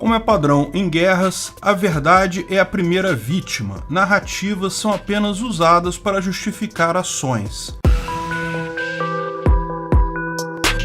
Como é padrão em guerras, a verdade é a primeira vítima. Narrativas são apenas usadas para justificar ações.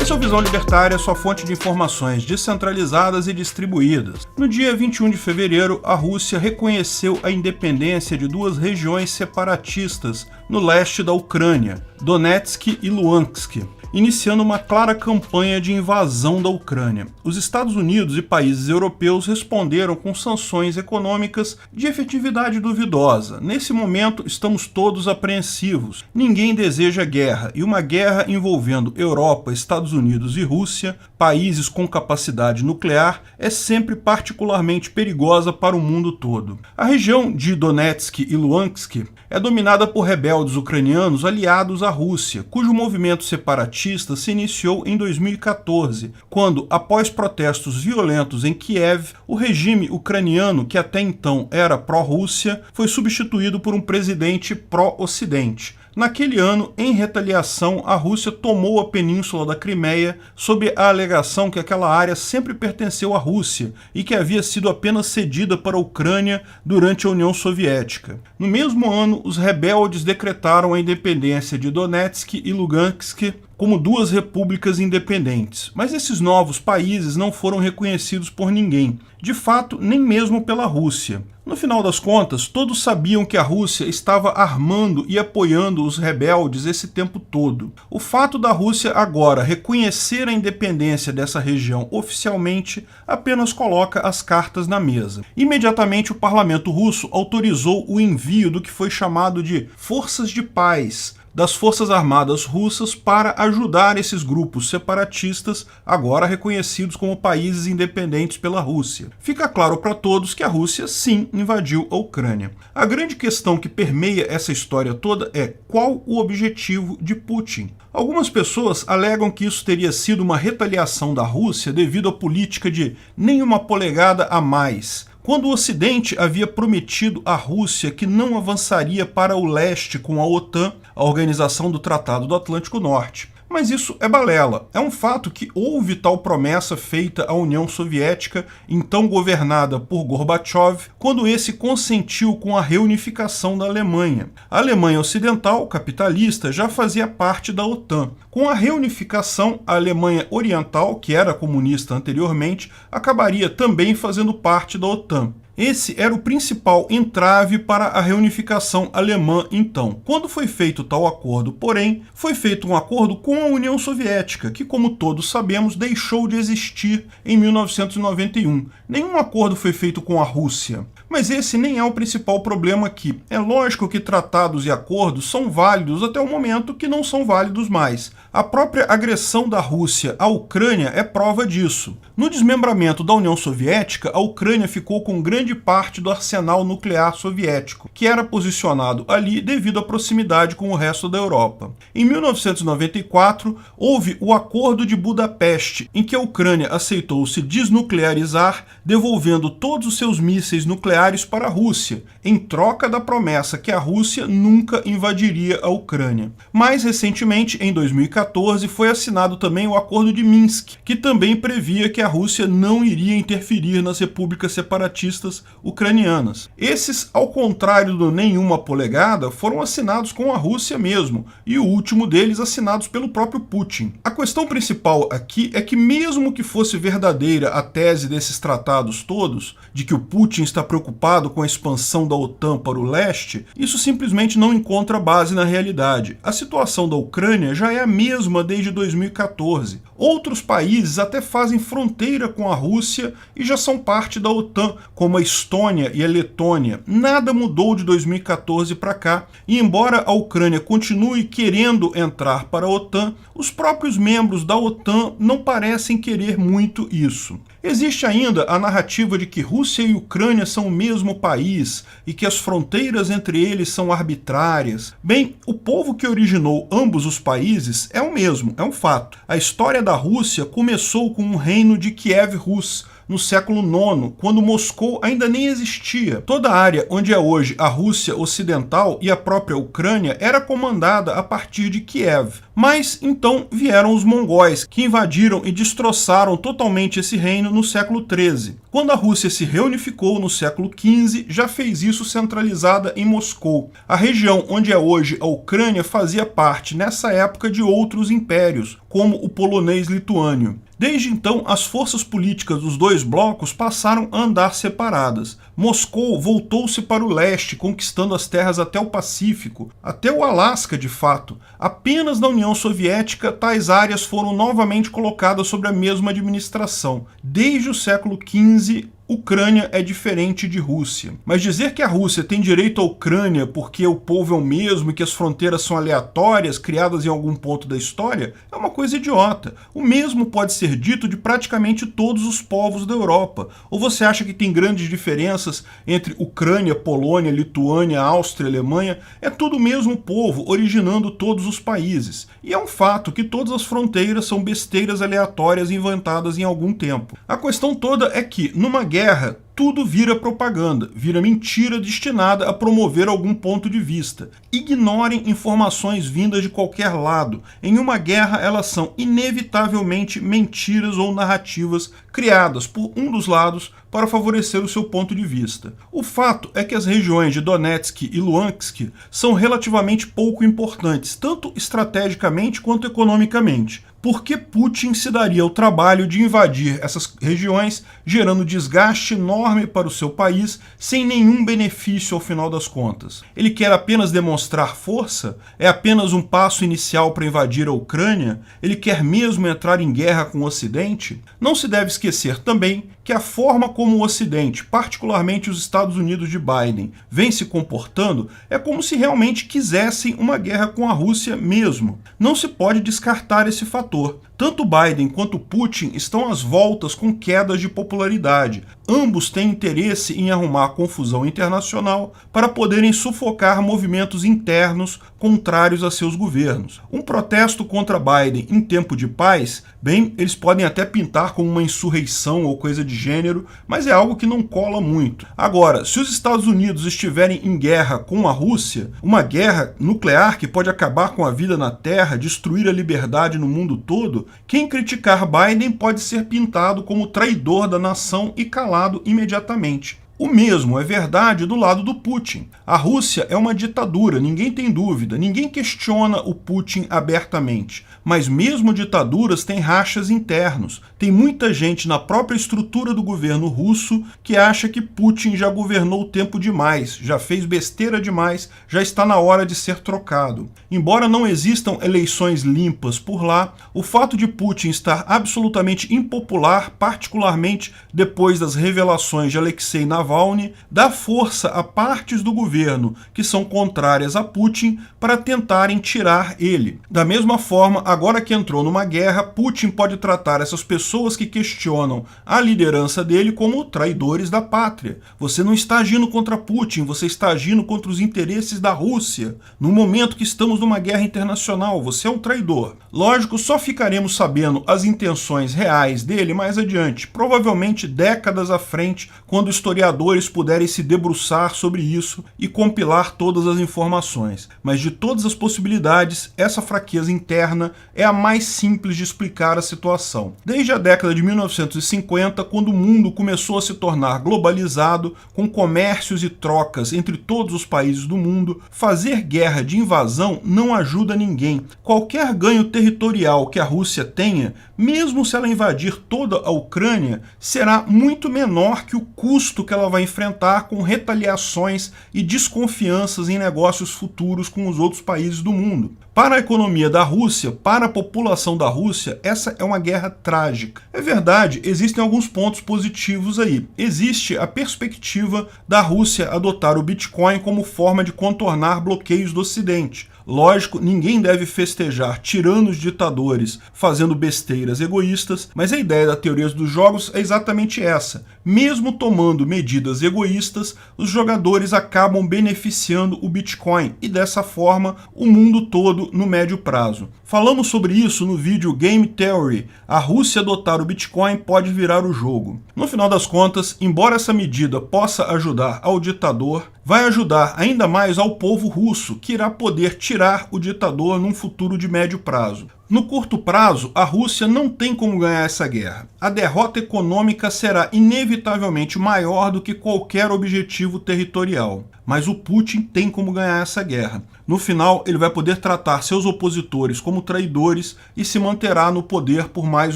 Esse é o Visão Libertária, sua fonte de informações descentralizadas e distribuídas. No dia 21 de fevereiro, a Rússia reconheceu a independência de duas regiões separatistas no leste da Ucrânia, Donetsk e Luhansk, iniciando uma clara campanha de invasão da Ucrânia. Os Estados Unidos e países europeus responderam com sanções econômicas de efetividade duvidosa. Nesse momento, estamos todos apreensivos. Ninguém deseja guerra, e uma guerra envolvendo Europa, Estados Unidos e Rússia, países com capacidade nuclear, é sempre particularmente perigosa para o mundo todo. A região de Donetsk e Luhansk é dominada por rebeldes ucranianos aliados à Rússia, cujo movimento separatista se iniciou em 2014, quando, após protestos violentos em Kiev, o regime ucraniano, que até então era pró-Rússia, foi substituído por um presidente pró-Ocidente. Naquele ano, em retaliação, a Rússia tomou a península da Crimeia sob a alegação que aquela área sempre pertenceu à Rússia e que havia sido apenas cedida para a Ucrânia durante a União Soviética. No mesmo ano, os rebeldes decretaram a independência de Donetsk e Lugansk como duas repúblicas independentes, mas esses novos países não foram reconhecidos por ninguém, de fato, nem mesmo pela Rússia. No final das contas, todos sabiam que a Rússia estava armando e apoiando os rebeldes esse tempo todo. O fato da Rússia agora reconhecer a independência dessa região oficialmente apenas coloca as cartas na mesa. Imediatamente, o parlamento russo autorizou o envio do que foi chamado de Forças de Paz das Forças Armadas Russas para ajudar esses grupos separatistas, agora reconhecidos como países independentes pela Rússia. Fica claro para todos que a Rússia, sim, invadiu a Ucrânia. A grande questão que permeia essa história toda é qual o objetivo de Putin. Algumas pessoas alegam que isso teria sido uma retaliação da Rússia devido à política de nenhuma polegada a mais, quando o Ocidente havia prometido à Rússia que não avançaria para o leste com a OTAN, a Organização do Tratado do Atlântico Norte. Mas isso é balela. É um fato que houve tal promessa feita à União Soviética, então governada por Gorbachev, quando esse consentiu com a reunificação da Alemanha. A Alemanha Ocidental, capitalista, já fazia parte da OTAN. Com a reunificação, a Alemanha Oriental, que era comunista anteriormente, acabaria também fazendo parte da OTAN. Esse era o principal entrave para a reunificação alemã então. Quando foi feito tal acordo, porém, foi feito um acordo com a União Soviética, que, como todos sabemos, deixou de existir em 1991. Nenhum acordo foi feito com a Rússia. Mas esse nem é o principal problema aqui. É lógico que tratados e acordos são válidos até o momento que não são válidos mais. A própria agressão da Rússia à Ucrânia é prova disso. No desmembramento da União Soviética, a Ucrânia ficou com grande parte do arsenal nuclear soviético, que era posicionado ali devido à proximidade com o resto da Europa. Em 1994, houve o Acordo de Budapeste, em que a Ucrânia aceitou se desnuclearizar, devolvendo todos os seus mísseis nucleares para a Rússia, em troca da promessa que a Rússia nunca invadiria a Ucrânia. Mais recentemente, em 2014, foi assinado também o Acordo de Minsk, que também previa que a Rússia não iria interferir nas repúblicas separatistas ucranianas. Esses, ao contrário do nenhuma polegada, foram assinados com a Rússia mesmo, e o último deles assinados pelo próprio Putin. A questão principal aqui é que, mesmo que fosse verdadeira a tese desses tratados todos, de que o Putin está preocupado com a expansão da OTAN para o leste, isso simplesmente não encontra base na realidade. A situação da Ucrânia já é a mesma desde 2014. Outros países até fazem fronteira com a Rússia e já são parte da OTAN, como a Estônia e a Letônia. Nada mudou de 2014 para cá, e embora a Ucrânia continue querendo entrar para a OTAN, os próprios membros da OTAN não parecem querer muito isso. Existe ainda a narrativa de que Rússia e Ucrânia são o mesmo país e que as fronteiras entre eles são arbitrárias. Bem, o povo que originou ambos os países é o mesmo, é um fato. A história da Rússia começou com um reino de Kiev Rus, no século IX, quando Moscou ainda nem existia. Toda a área onde é hoje a Rússia Ocidental e a própria Ucrânia era comandada a partir de Kiev. Mas então vieram os mongóis, que invadiram e destroçaram totalmente esse reino no século XIII. Quando a Rússia se reunificou no século XV, já fez isso centralizada em Moscou. A região onde é hoje a Ucrânia fazia parte, nessa época, de outros impérios, como o polonês-lituânio. Desde então, as forças políticas dos dois blocos passaram a andar separadas. Moscou voltou-se para o leste, conquistando as terras até o Pacífico, até o Alasca, de fato. Apenas na União Soviética, tais áreas foram novamente colocadas sob a mesma administração. Desde o século XV, Ucrânia é diferente de Rússia. Mas dizer que a Rússia tem direito à Ucrânia porque o povo é o mesmo e que as fronteiras são aleatórias, criadas em algum ponto da história, é uma coisa idiota. O mesmo pode ser dito de praticamente todos os povos da Europa. Ou você acha que tem grandes diferenças entre Ucrânia, Polônia, Lituânia, Áustria, Alemanha? É tudo o mesmo povo, originando todos os países. E é um fato que todas as fronteiras são besteiras aleatórias inventadas em algum tempo. A questão toda é que, numa guerra, tudo vira propaganda, vira mentira destinada a promover algum ponto de vista. Ignorem informações vindas de qualquer lado. Em uma guerra, elas são inevitavelmente mentiras ou narrativas criadas por um dos lados para favorecer o seu ponto de vista. O fato é que as regiões de Donetsk e Luhansk são relativamente pouco importantes, tanto estrategicamente quanto economicamente. Por que Putin se daria o trabalho de invadir essas regiões, gerando desgaste enorme para o seu país, sem nenhum benefício ao final das contas? Ele quer apenas demonstrar força? É apenas um passo inicial para invadir a Ucrânia? Ele quer mesmo entrar em guerra com o Ocidente? Não se deve esquecer também que a forma como o Ocidente, particularmente os Estados Unidos de Biden, vem se comportando é como se realmente quisessem uma guerra com a Rússia mesmo. Não se pode descartar esse fator. Tanto Biden quanto Putin estão às voltas com quedas de popularidade. Ambos têm interesse em arrumar confusão internacional para poderem sufocar movimentos internos contrários a seus governos. Um protesto contra Biden em tempo de paz, bem, eles podem até pintar como uma insurreição ou coisa de gênero, mas é algo que não cola muito. Agora, se os Estados Unidos estiverem em guerra com a Rússia, uma guerra nuclear que pode acabar com a vida na Terra, destruir a liberdade no mundo todo, quem criticar Biden pode ser pintado como traidor da nação e calado imediatamente. O mesmo é verdade do lado do Putin. A Rússia é uma ditadura, ninguém tem dúvida, ninguém questiona o Putin abertamente. Mas mesmo ditaduras têm rachas internos. Tem muita gente na própria estrutura do governo russo que acha que Putin já governou tempo demais, já fez besteira demais, já está na hora de ser trocado. Embora não existam eleições limpas por lá, o fato de Putin estar absolutamente impopular, particularmente depois das revelações de Alexei Navalny, dá força a partes do governo que são contrárias a Putin para tentarem tirar ele. Da mesma forma, agora que entrou numa guerra, Putin pode tratar essas pessoas que questionam a liderança dele como traidores da pátria. Você não está agindo contra Putin, você está agindo contra os interesses da Rússia. No momento que estamos numa guerra internacional, você é um traidor. Lógico, só ficaremos sabendo as intenções reais dele mais adiante, provavelmente décadas à frente, quando historiadores puderem se debruçar sobre isso e compilar todas as informações. Mas de todas as possibilidades, essa fraqueza interna é a mais simples de explicar a situação. Desde a década de 1950, quando o mundo começou a se tornar globalizado, com comércios e trocas entre todos os países do mundo, fazer guerra de invasão não ajuda ninguém. Qualquer ganho territorial que a Rússia tenha, mesmo se ela invadir toda a Ucrânia, será muito menor que o custo que ela vai enfrentar com retaliações e desconfianças em negócios futuros com os outros países do mundo. Para a economia da Rússia, para a população da Rússia, essa é uma guerra trágica. É verdade, existem alguns pontos positivos aí. Existe a perspectiva da Rússia adotar o Bitcoin como forma de contornar bloqueios do Ocidente. Lógico, ninguém deve festejar tiranos ditadores fazendo besteiras egoístas, mas a ideia da teoria dos jogos é exatamente essa. Mesmo tomando medidas egoístas, os jogadores acabam beneficiando o Bitcoin e dessa forma o mundo todo mercado no médio prazo. Falamos sobre isso no vídeo Game Theory. A Rússia adotar o Bitcoin pode virar o jogo. No final das contas, embora essa medida possa ajudar ao ditador, vai ajudar ainda mais ao povo russo, que irá poder tirar o ditador num futuro de médio prazo. No curto prazo, a Rússia não tem como ganhar essa guerra. A derrota econômica será inevitavelmente maior do que qualquer objetivo territorial. Mas o Putin tem como ganhar essa guerra. No final, ele vai poder tratar seus opositores como traidores e se manterá no poder por mais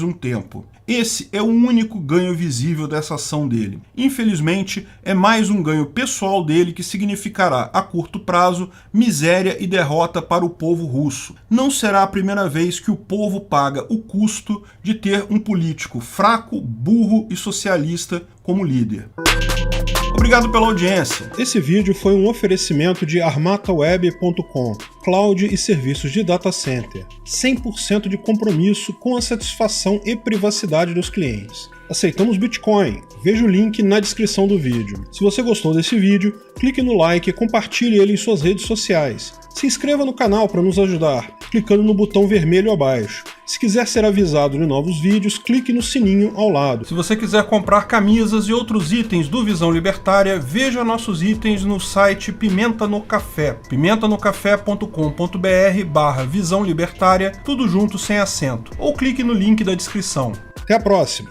um tempo. Esse é o único ganho visível dessa ação dele. Infelizmente, é mais um ganho pessoal dele que significará, a curto prazo, miséria e derrota para o povo russo. Não será a primeira vez que o povo paga o custo de ter um político fraco, burro e socialista como líder. Obrigado pela audiência. Esse vídeo foi um oferecimento de armataweb.com, cloud e serviços de data center. 100% de compromisso com a satisfação e privacidade dos clientes. Aceitamos Bitcoin. Veja o link na descrição do vídeo. Se você gostou desse vídeo, clique no like e compartilhe ele em suas redes sociais. Se inscreva no canal para nos ajudar, clicando no botão vermelho abaixo. Se quiser ser avisado de novos vídeos, clique no sininho ao lado. Se você quiser comprar camisas e outros itens do Visão Libertária, veja nossos itens no site Pimenta no Café, pimentanocafé.com.br/Visão Libertária, tudo junto sem acento, ou clique no link da descrição. Até a próxima!